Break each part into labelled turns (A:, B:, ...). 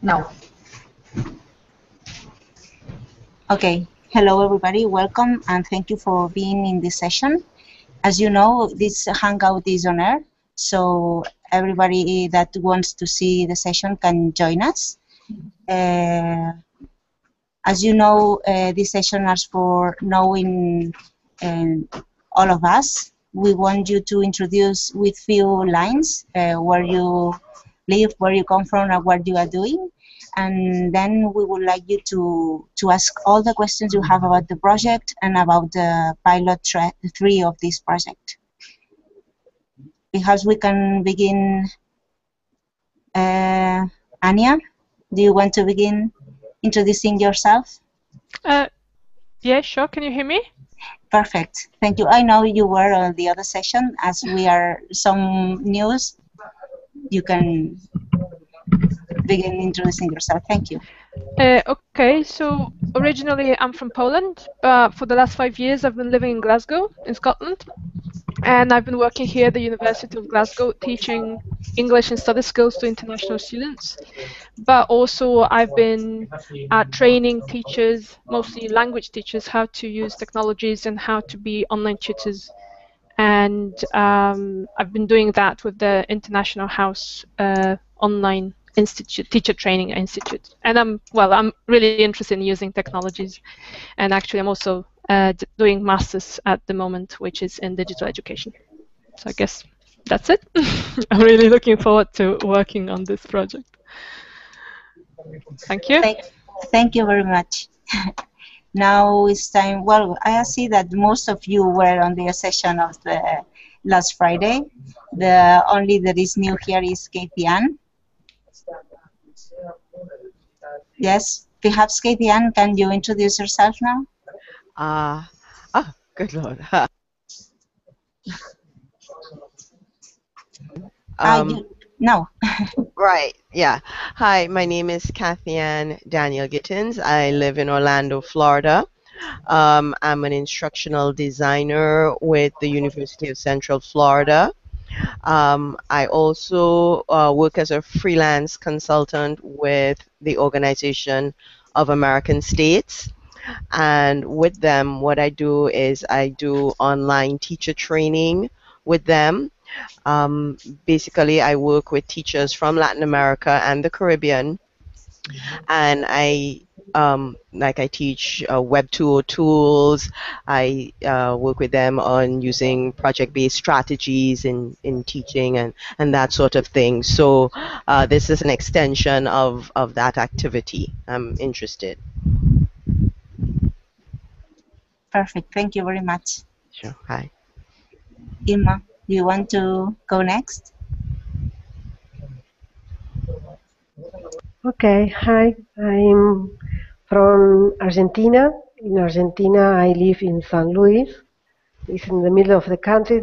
A: No. Okay. Hello, everybody. Welcome, and thank you for being in this session. As you know, this Hangout is on air, so everybody that wants to see the session can join us. As you know, this session is for knowing all of us. We want you to introduce with few lines where you live, where you come from, and what you are doing. And then we would like you to ask all the questions you have about the project and about the pilot 3 of this project. Perhaps we can begin. Anya, do you want to begin introducing yourself?
B: Yeah, sure. Can you hear me?
A: Perfect. Thank you. I know you were on the other session. As we are some news, you can begin introducing yourself. Thank you.
B: Okay, so originally I'm from Poland, but for the last 5 years I've been living in Glasgow, in Scotland. And I've been working here at the University of Glasgow, teaching English and study skills to international students. But also I've been training teachers, mostly language teachers, how to use technologies and how to be online tutors. And I've been doing that with the International House Online Institute, Teacher Training Institute. And I'm really interested in using technologies. And actually I'm also doing masters at the moment, which is in digital education. So I guess that's it. I'm really looking forward to working on this project. Thank you.
A: Thank you very much. Now it's time. Well, I see that most of you were on the session of the last Friday. The only that is new here is Katie Ann. Yes, perhaps Katie Ann, can you introduce yourself now?
C: Good Lord.
A: No.
C: Right, yeah. Hi, my name is Kathy Ann Daniel Gittins. I live in Orlando, Florida. I'm an instructional designer with the University of Central Florida. I also work as a freelance consultant with the Organization of American States. And with them, what I do is I do online teacher training with them. Basically, I work with teachers from Latin America and the Caribbean, and I teach Web 2.0 tools. I work with them on using project-based strategies in teaching and that sort of thing. So this is an extension of that activity. I'm interested.
A: Perfect. Thank you very much.
C: Sure. Hi.
A: Irma, do you want to go next?
D: Okay. Hi. I'm from Argentina. In Argentina, I live in San Luis. It's in the middle of the country.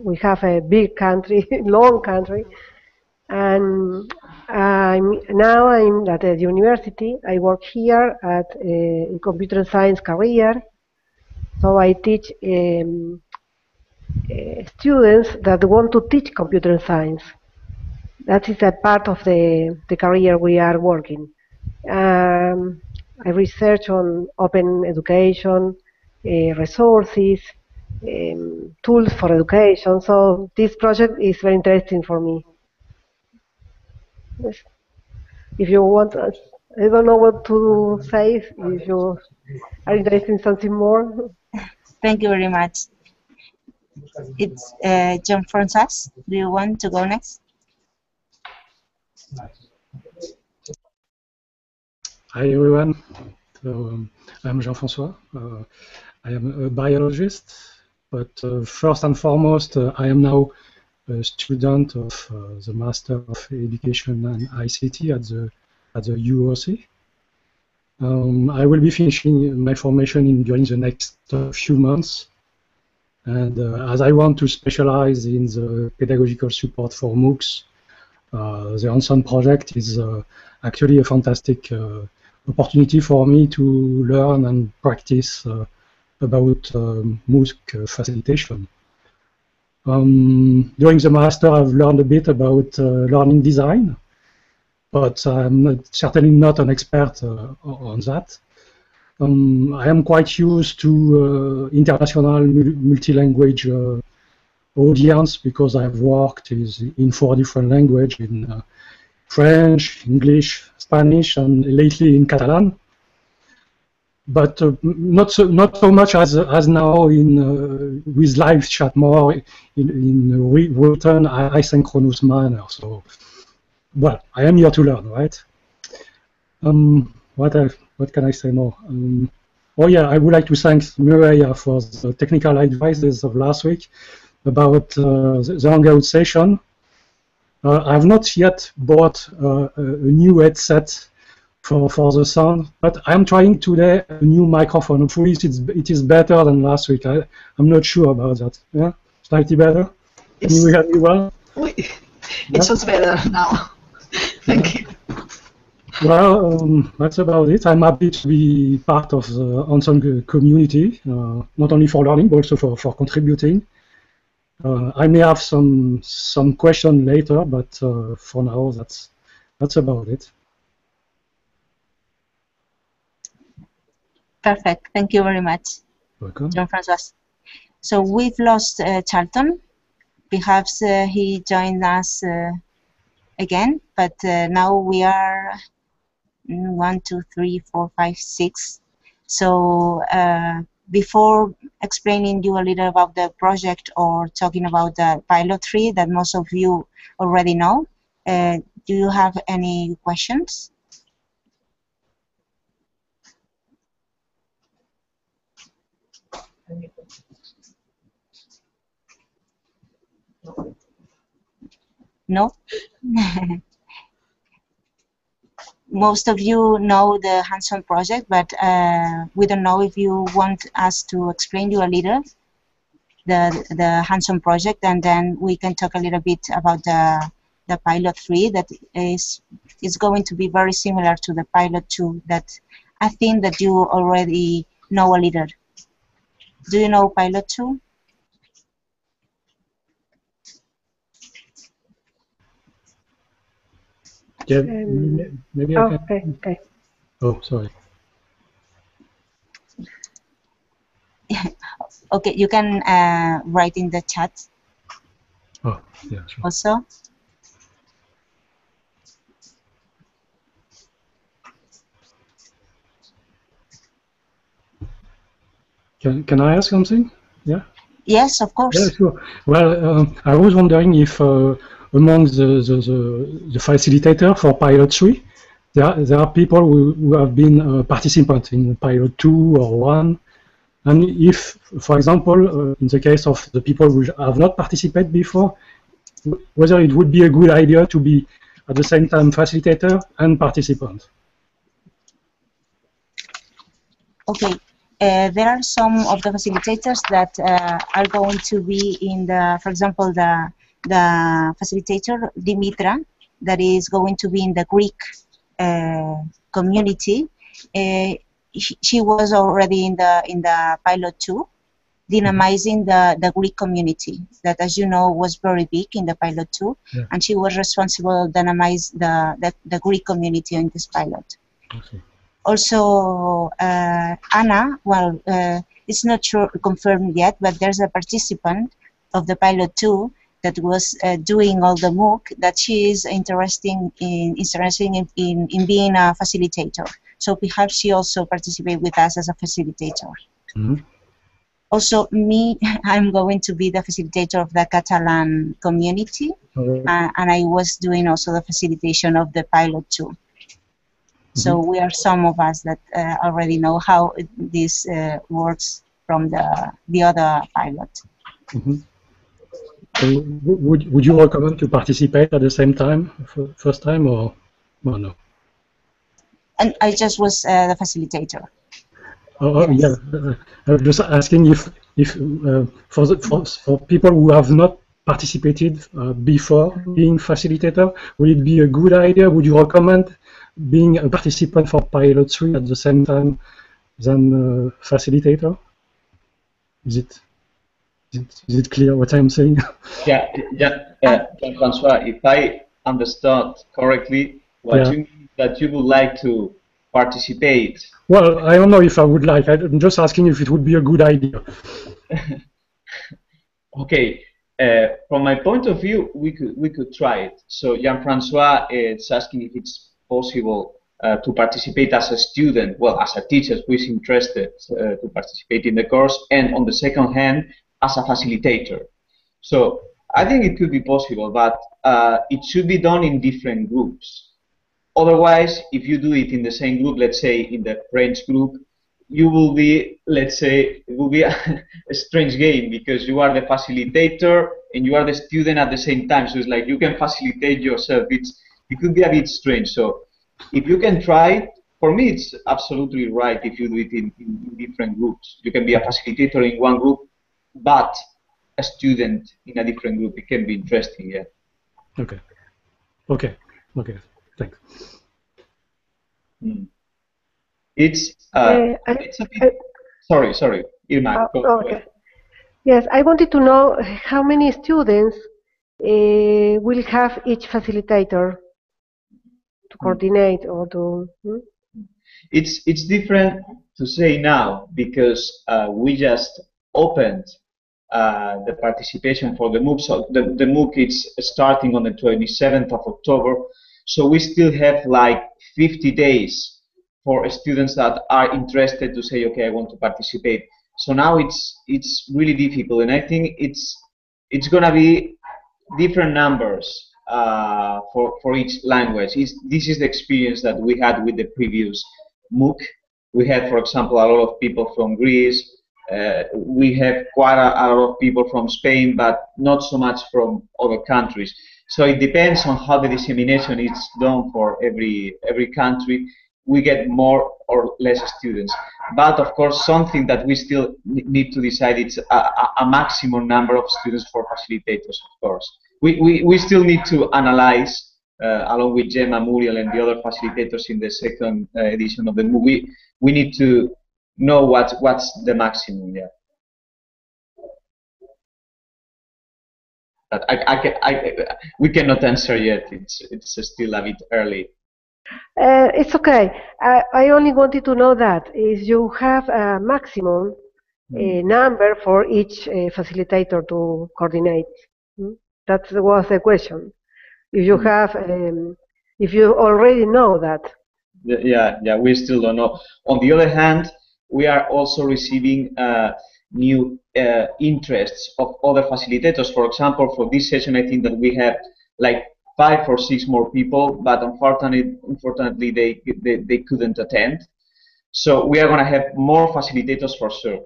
D: We have a big country, long country. And I'm at the university. I work here at a computer science career. So I teach students that want to teach computer science. That is a part of the career we are working. I research on open education, resources, tools for education. So this project is very interesting for me. Yes. If you want, I don't know what to say. If you are interested in something more.
A: Thank you very much. It's John Francis. Do you want to go next?
E: Hi everyone. So, I'm Jean-François. I am a biologist, but first and foremost, I am now a student of the Master of Education and ICT at the UOC. I will be finishing my formation during the next few months, and as I want to specialize in the pedagogical support for MOOCs, the Hands-on project is actually a fantastic opportunity for me to learn and practice about MOOC facilitation. During the master, I've learned a bit about learning design, but I'm certainly not an expert on that. I am quite used to international multi-language audience because I've worked in 4 different languages, in French, English, Spanish, and lately in Catalan. But not so much as now in with live chat, more in written asynchronous manner. So, well, I am here to learn, right? What can I say more? Oh yeah, I would like to thank Mireia for the technical advices of last week about the Hangout session. I've not yet bought a new headset for the sound, but I'm trying today a new microphone. Hopefully it is better than last week. I'm not sure about that. Yeah, slightly better. Can you hear me well?
F: It sounds better now. Thank you.
E: Well, that's about it. I'm happy to be part of the Ensemble community, not only for learning, but also for contributing. I may have some question later, but for now, that's about it.
A: Perfect. Thank you very much,
E: Welcome.
A: Jean-François. So we've lost Charlton. Perhaps he joined us again, but now we are 1, 2, 3, 4, 5, 6. So before explaining you a little about the project or talking about the pilot 3 that most of you already know, do you have any questions? No? Most of you know the hands-on project, but we don't know if you want us to explain you a little the hands-on project, and then we can talk a little bit about the pilot 3 that is going to be very similar to the pilot 2 that I think that you already know a little. Do you know pilot 2?
E: Yeah, maybe I
D: can. Okay.
E: Oh, sorry.
A: Okay, you can write in the chat.
E: Oh, yeah, sure.
A: Also.
E: Can I ask something? Yeah.
A: Yes, of course.
E: Yeah, sure. Well, I was wondering if among the facilitator for Pilot 3, there are people who have been participants in Pilot 2 or 1, and if, for example, in the case of the people who have not participated before, whether it would be a good idea to be at the same time facilitator and participant.
A: Okay. There are some of the facilitators that are going to be in the, for example, the facilitator Dimitra, that is going to be in the Greek community. She was already in the pilot 2, dynamizing the Greek community that, as you know, was very big in the pilot 2, yeah. And she was responsible to dynamize the Greek community in this pilot.
E: Okay.
A: Also, Anna, well, it's not sure confirmed yet, but there's a participant of the pilot 2 that was doing all the MOOC that she is interested in being a facilitator. So perhaps she also participate with us as a facilitator. Mm-hmm. Also, me, I'm going to be the facilitator of the Catalan community, and I was doing also the facilitation of the pilot 2. So we are some of us that already know how this works from the other pilot.
E: Mm-hmm. So would you recommend to participate at the same time, first time, or no?
A: And I just was the facilitator.
E: Oh,
A: yes.
E: Yeah. I was just asking if for people who have not participated before being facilitator, would it be a good idea? Would you recommend being a participant for Pilot 3 at the same time than facilitator? Is it clear what I'm saying?
G: Yeah, Jean-François, if I understood correctly, What
E: Yeah.
G: you mean that you would like to participate?
E: Well, I don't know if I would like. I'm just asking if it would be a good idea.
G: Okay, from my point of view, we could try it. So Jean-Francois is asking if it's possible to participate as a student, well, as a teacher who is interested to participate in the course, and on the second hand, as a facilitator. So I think it could be possible, but it should be done in different groups. Otherwise, if you do it in the same group, let's say in the French group, you will be, let's say, it will be a strange game because you are the facilitator and you are the student at the same time. So it's like you can facilitate yourself. It could be a bit strange. So if you can try it, for me, it's absolutely right if you do it in different groups. You can be a facilitator in one group, but a student in a different group. It can be interesting, yeah.
E: Okay. Okay. Okay. Thanks.
G: It's a bit, sorry, Irma. Go
D: okay.
G: ahead.
D: Yes, I wanted to know how many students will have each facilitator to coordinate or to.
G: It's different to say now because we just opened the participation for the MOOC. So the MOOC is starting on the 27th of October. So we still have like 50 days for students that are interested to say, okay, I want to participate. So now it's really difficult, and I think it's gonna be different numbers for each language. This is the experience that we had with the previous MOOC. We had, for example, a lot of people from Greece. We have quite a lot of people from Spain, but not so much from other countries. So it depends on how the dissemination is done for every country. We get more or less students. But of course, something that we still need to decide is a maximum number of students for facilitators, of course. We still need to analyze, along with Gemma, Muriel, and the other facilitators in the second edition of the MOOC. We need to know what's the maximum, yeah. But we cannot answer yet. It's still a bit early.
D: It's okay. I only wanted to know that is you have a maximum number for each facilitator to coordinate. That was the question. If you have, if you already know that.
G: Yeah, we still don't know. On the other hand, we are also receiving new interests of other facilitators. For example, for this session, I think that we have like 5 or 6 more people, but unfortunately they couldn't attend. So we are going to have more facilitators for sure.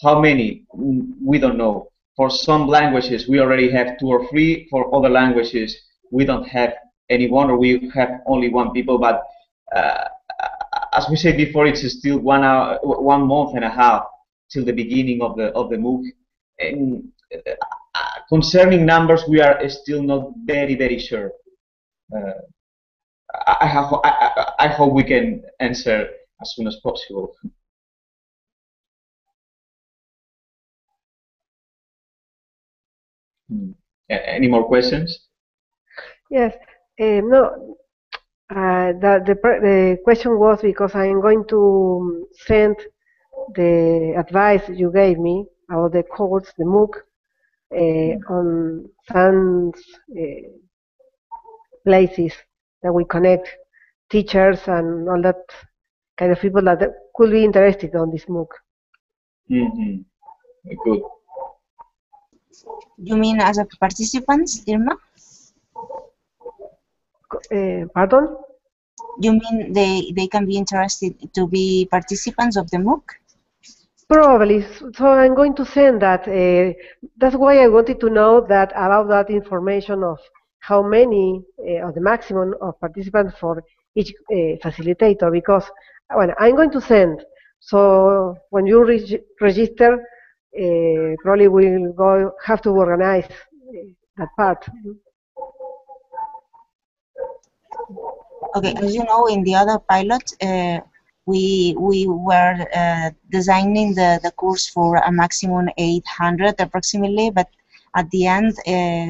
G: How many? We don't know. For some languages, we already have 2 or 3. For other languages, we don't have anyone, or we have only 1 people. But as we said before, it's still 1 month and a half till the beginning of the MOOC. And concerning numbers, we are still not very sure. I hope we can answer as soon as possible. Any more questions?
D: Yes. No. The question was because I'm going to send the advice you gave me about the course, the MOOC, on some places that we connect teachers and all that kind of people that could be interested on this MOOC.
G: Good.
A: You mean as a participants, Irma?
D: Pardon?
A: You mean they can be interested to be participants of the MOOC?
D: Probably. So I'm going to send that. That's why I wanted to know that about that information of how many of the maximum of participants for each facilitator, because well, I'm going to send. So when you register, probably we'll have to organize that part.
A: Okay, as you know, in the other pilot, we were designing the course for a maximum 800 approximately, but at the end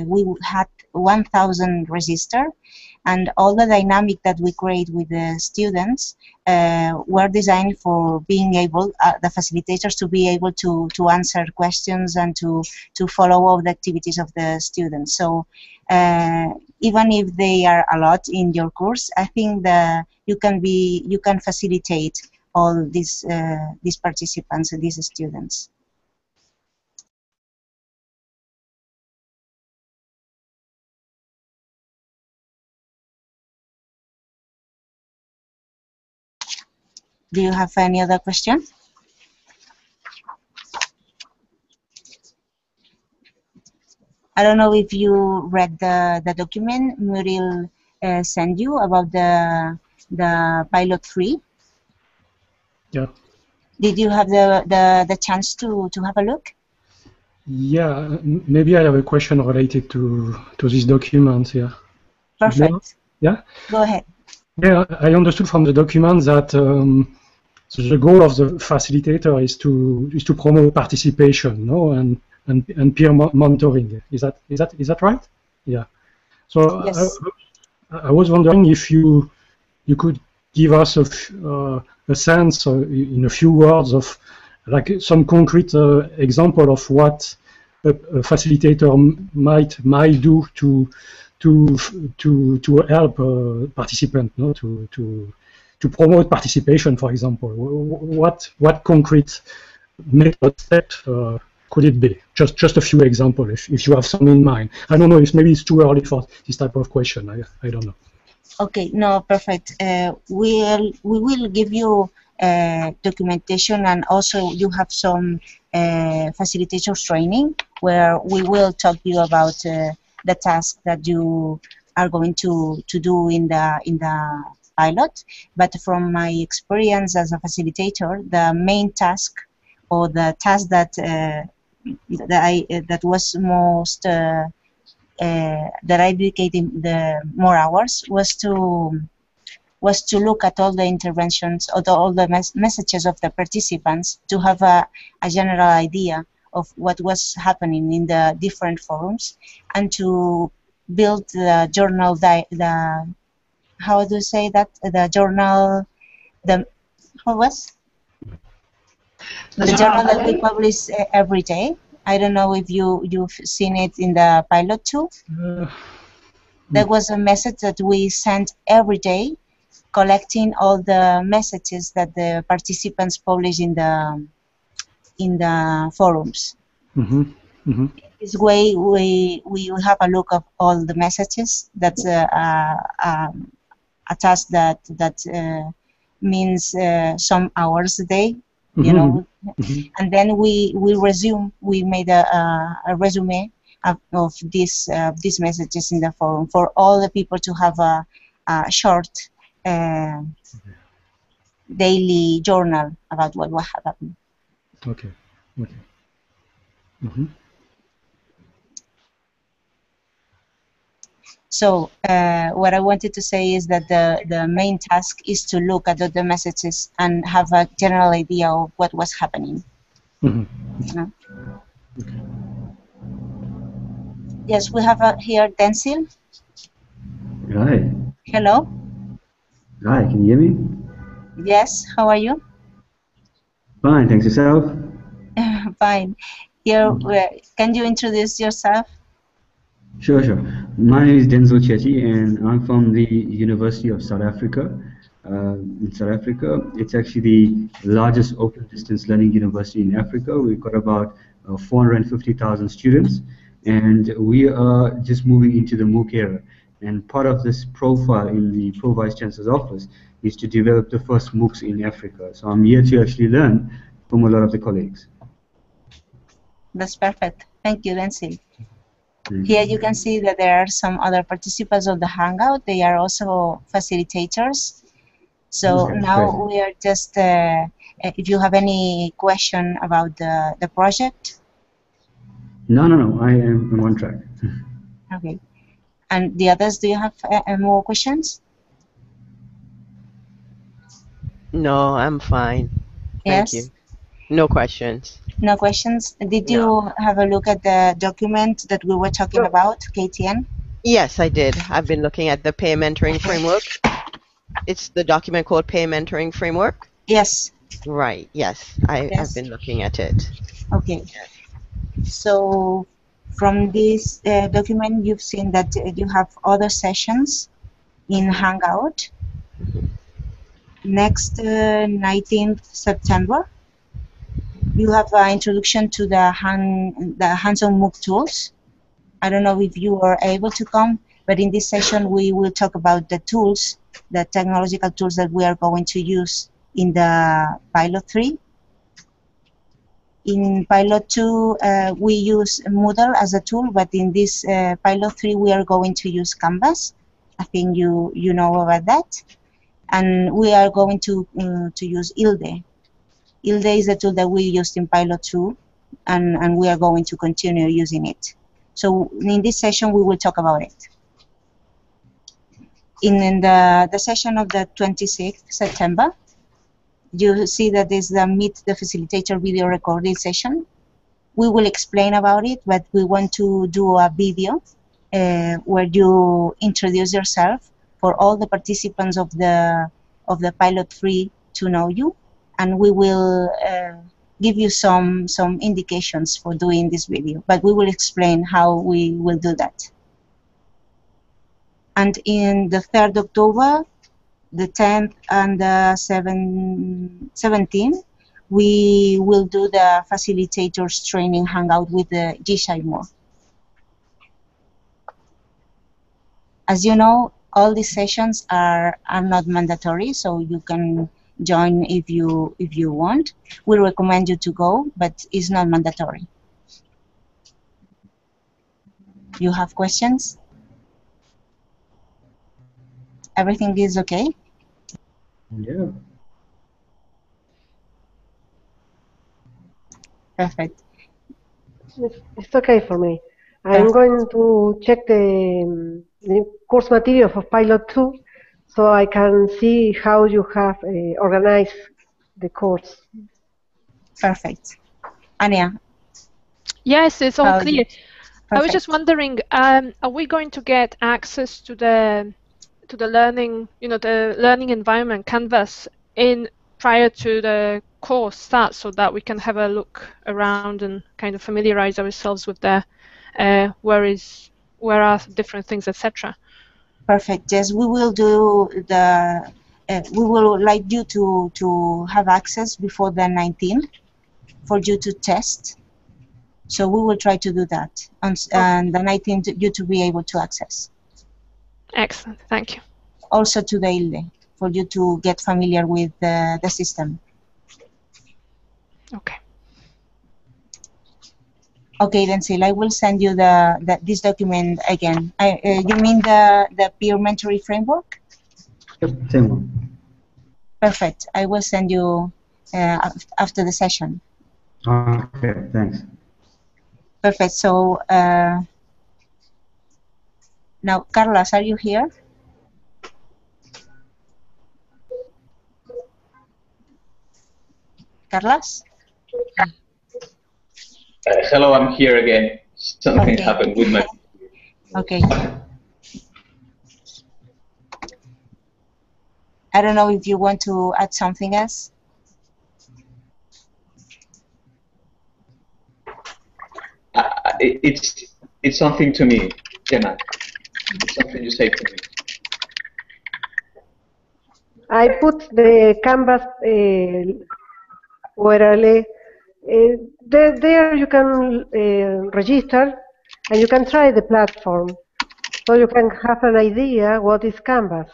A: we had 1,000 registered, and all the dynamic that we create with the students were designed for being able, the facilitators, to be able to answer questions and to follow all the activities of the students. So even if they are a lot in your course, I think that you can facilitate all these participants and these students. Do you have any other question? I don't know if you read the document Muriel sent you about the pilot 3.
E: Yeah.
A: Did you have the chance to have a look?
E: Yeah, maybe I have a question related to this document. Yeah.
A: Perfect.
E: Yeah.
A: Go ahead.
E: Yeah, I understood from the document that the goal of the facilitator is to promote participation, no, and peer monitoring. Is that right? Yeah. So
A: yes.
E: I was wondering if you could give us a sense in a few words of like some concrete example of what a facilitator might do to help participants, no, to promote participation, for example. What concrete method step could it be? Just a few examples, if you have some in mind. I don't know if maybe it's too early for this type of question. I don't know.
A: Okay, no, perfect. We will give you documentation, and also you have some facilitators training where we will talk to you about the task that you are going to do in the pilot. But from my experience as a facilitator, the main task, or the task that was most that I dedicated the more hours was to look at all the interventions, or all the messages of the participants, to have a general idea of what was happening in the different forums, and to build the journal, how do you say that, the journal, what was? The journal that we publish every day. I don't know if you've seen it in the pilot too. There was a message that we sent every day, collecting all the messages that the participants publish in the forums.
E: Mm-hmm. Mm-hmm.
A: This way, we have a look of all the messages. That's a task that means some hours a day, you know.
E: Mm-hmm.
A: And then we made a resume of these messages in the forum for all the people to have a short daily journal about what happened.
E: Okay. Okay. Mm-hmm.
A: So what I wanted to say is that the main task is to look at the messages and have a general idea of what was happening.
E: Mm-hmm.
A: Okay. Yes, we have here Densil.
H: Hi.
A: Hello.
H: Hi, can you hear me?
A: Yes, how are you?
H: Fine, thanks. Yourself?
A: Fine. Here, can you introduce yourself?
H: Sure. My name is Denzel Chetty, and I'm from the University of South Africa. In South Africa, it's actually the largest open distance learning university in Africa. We've got about 450,000 students, and we are just moving into the MOOC era. And part of this profile in the Pro Vice Chancellor's office is to develop the first MOOCs in Africa. So I'm here to actually learn from a lot of the colleagues.
A: That's perfect. Thank you, Denzel. Here you can see that there are some other participants of the Hangout. They are also facilitators. So
H: okay,
A: now
H: great.
A: we are just, if you have any question about the project.
H: No, I am on track.
A: Okay. And the others, do you have more questions?
C: No, I'm fine. Thank you. No questions.
A: No questions. Did you have a look at the document that we were talking about, KTN?
C: Yes, I did. I've been looking at the Peer Mentoring Framework. It's the document called Peer Mentoring Framework?
A: Yes.
C: Right, yes. I've
A: Yes.
C: been looking at it.
A: Okay. So from this document, you've seen that you have other sessions in Hangout. Next 19th September, you have an introduction to the hands-on MOOC tools. I don't know if you are able to come, but in this session we will talk about the tools, the technological tools that we are going to use in the Pilot 3. In Pilot 2, we use Moodle as a tool, but in this Pilot 3, we are going to use Canvas. I think you know about that. And we are going to use ILDE. ILDE is a tool that we used in Pilot 2, and we are going to continue using it. So in this session, we will talk about it. In the session of the 26th September, you see that is the Meet the Facilitator video recording session. We will explain about it, but we want to do a video where you introduce yourself for all the participants of the Pilot 3 to know you, and we will give you some indications for doing this video, but we will explain how we will do that. And in the 3rd October, the 10th and the 17th, we will do the Facilitators training hangout with the G-Shimore. As you know, all these sessions are not mandatory, so you can join if you want. We recommend you to go, but it's not mandatory. You have questions? Everything is okay?
H: Yeah.
A: Perfect.
D: It's okay for me. I'm going to check the course material for Pilot 2 so I can see how you have organized the course.
A: Perfect. Anya?
B: Yes, it's all clear. I was
A: Perfect.
B: just wondering, are we going to get access to the learning, the learning environment Canvas prior to the course starts, so that we can have a look around and kind of familiarize ourselves with the where are different things, etc.
A: Perfect. Yes, we will do the. We will like you to have access before the 19th for you to test. So we will try to do that, and the 19th you to be able to access.
B: Excellent. Thank you.
A: Also to the ILDE for you to get familiar with the system.
B: Okay.
A: Okay, then, Sil, I will send you this document again. You mean the peer mentoring framework?
H: Yep, same one.
A: Perfect. I will send you after the session.
H: Okay, thanks.
A: Perfect. So now, Carlos, are you here? Carlos?
G: Hello, I'm here again. Something happened with my...
A: Okay. I don't know if you want to add something else.
G: It's something to me, Gemma. It's something you say to me.
D: I put the Canvas URL. There you can register and you can try the platform, so you can have an idea what is Canvas.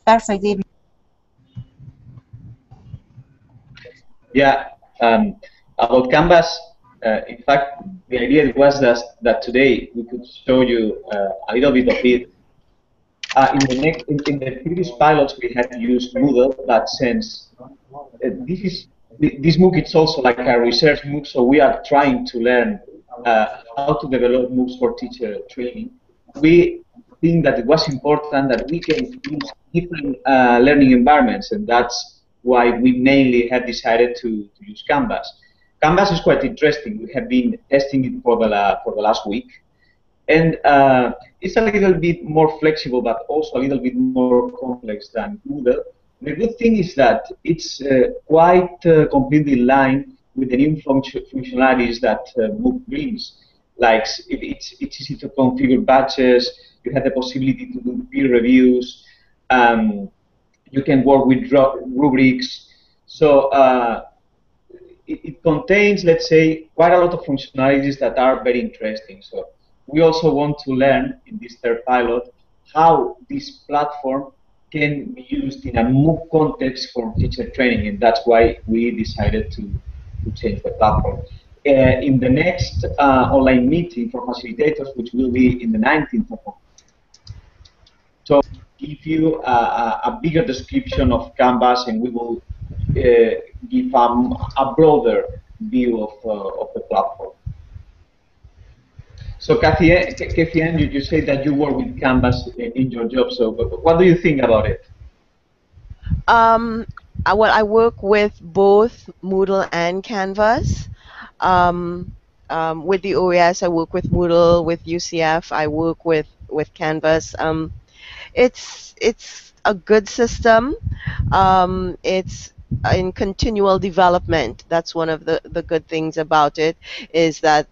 A: Perfect.
G: Yeah, about Canvas, in fact, the idea was that today we could show you a little bit of it. In the previous pilots, we had used Moodle, but since this MOOC is also like a research MOOC, so we are trying to learn how to develop MOOCs for teacher training. We think that it was important that we can use different learning environments, and that's why we mainly have decided to use Canvas. Canvas is quite interesting. We have been testing it for the last week, and it's a little bit more flexible, but also a little bit more complex than Moodle. The good thing is that it's quite completely in line with the new functionalities that MOOC brings. Like it's easy to configure batches. You have the possibility to do peer reviews. You can work with rubrics. So it contains, let's say, quite a lot of functionalities that are very interesting. So we also want to learn in this third pilot how this platform can be used in a MOOC context for teacher training, and that's why we decided to change the platform. In the next online meeting for facilitators, which will be in the 19th of October, so give you a bigger description of Canvas, and we will give a broader view of the platform. So Kathy, you say that you work with Canvas in your job. So what do you think about it?
C: I work with both Moodle and Canvas. With the OAS, I work with Moodle. With UCF, I work with Canvas. It's a good system. It's in continual development. That's one of the good things about it, is that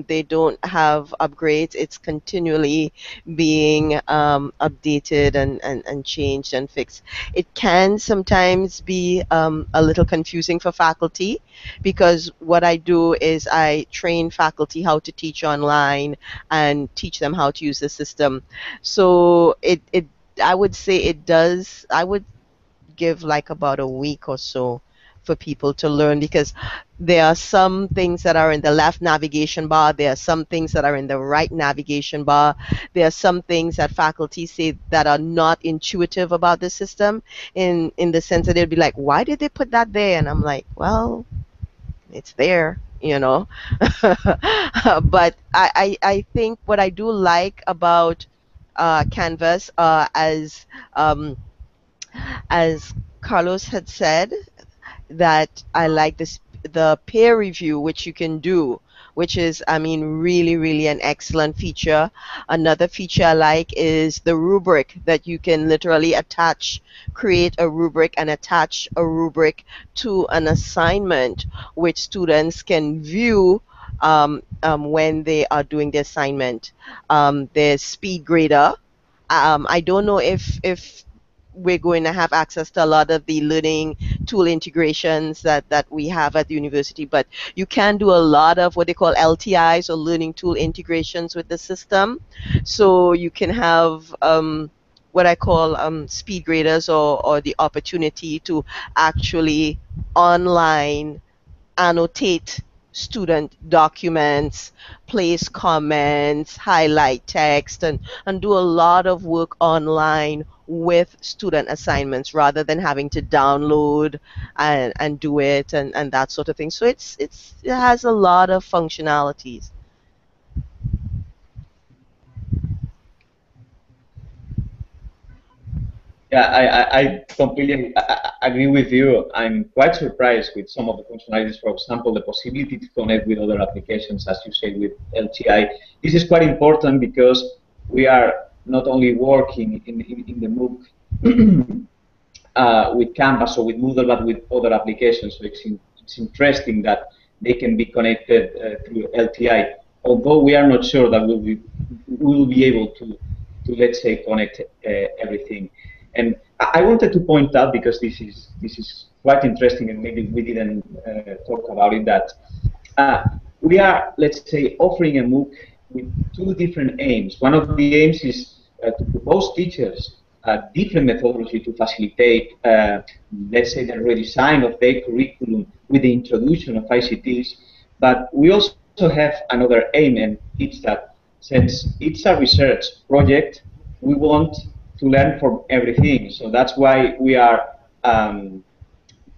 C: they don't have upgrades. It's continually being updated and changed and fixed. It can sometimes be a little confusing for faculty, because what I do is I train faculty how to teach online and teach them how to use the system. So I would say it does. I would give like about a week or so for people to learn, because there are some things that are in the left navigation bar, there are some things that are in the right navigation bar, there are some things that faculty say that are not intuitive about the system, in the sense that they'll be like, why did they put that there? And I'm like, well, it's there, you know. But I think what I do like about Canvas, as Carlos had said, that I like the peer review, which you can do, which is, I mean, really, really an excellent feature. Another feature I like is the rubric, that you can literally create a rubric and attach a rubric to an assignment, which students can view when they are doing the assignment. There's Speed Grader. I don't know if we're going to have access to a lot of the learning tool integrations that we have at the university, but you can do a lot of what they call LTIs, or learning tool integrations, with the system. So you can have what I call speed graders, or the opportunity to actually online annotate student documents, place comments, highlight text, and do a lot of work online with student assignments, rather than having to download and do it and that sort of thing. So it has a lot of functionalities.
G: Yeah, I completely agree with you. I'm quite surprised with some of the functionalities. For example, the possibility to connect with other applications, as you say, with LTI. This is quite important, because we are not only working in the MOOC with Canvas or with Moodle, but with other applications. So it's interesting that they can be connected through LTI. Although we are not sure that we will be able to let's say, connect everything. And I wanted to point out, because this is quite interesting, and maybe we didn't talk about it, that we are, let's say, offering a MOOC with two different aims. One of the aims is to propose teachers a different methodology to facilitate, let's say, the redesign of their curriculum with the introduction of ICTs. But we also have another aim, and it's that since it's a research project, we want to learn from everything. So that's why we are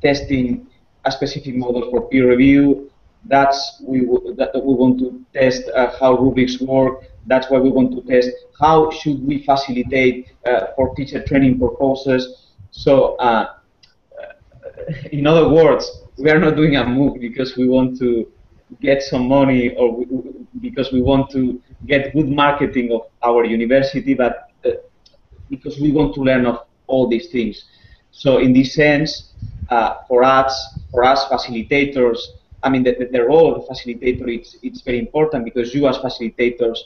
G: testing a specific model for peer review. That we want to test how rubrics work. That's why we want to test how should we facilitate for teacher training purposes. So in other words, we are not doing a MOOC because we want to get some money or because we want to get good marketing of our university, but because we want to learn of all these things. So in this sense, for us facilitators, I mean, the role of facilitator, it's very important because you as facilitators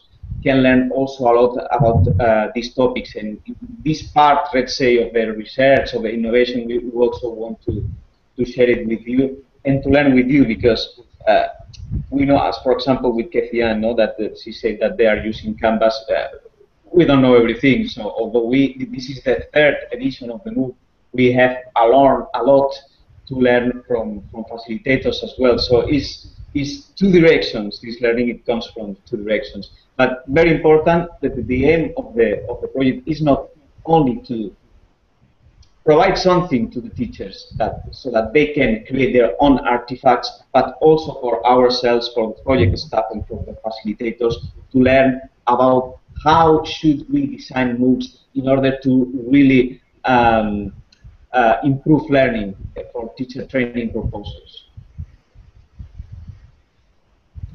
G: can learn also a lot about these topics. And this part, let's say, of the research, of the innovation, we also want to share it with you and to learn with you because we know, as for example, with Kefian, know that she said that they are using Canvas. We don't know everything, so although this is the third edition of the MOOC, we have a lot to learn from facilitators as well. So it's two directions. This learning, it comes from two directions. But very important that the aim of the project is not only to provide something to the teachers so that they can create their own artifacts, but also for ourselves, for the project staff and for the facilitators to learn about how should we design MOOCs in order to really improve learning for teacher training proposals.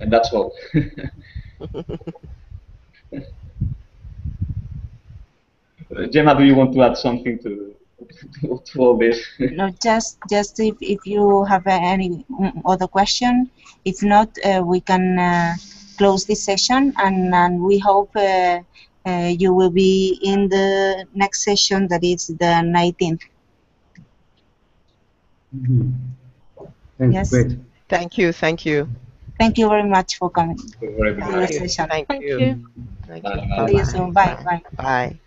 G: And that's all. Gemma, do you want to add something to all this?
A: No, just if you have any other question. If not, we can close this session, and we hope you will be in the next session, that is the 19th.
H: Thanks,
A: Yes.
H: great.
C: Thank you. Thank you.
A: Thank you very much for coming to
G: Thank
A: the
G: you.
A: session.
C: Thank
B: Thank
C: you.
B: you.
C: Thank you.
G: Bye.
A: See you soon. Bye. Bye.
C: Bye.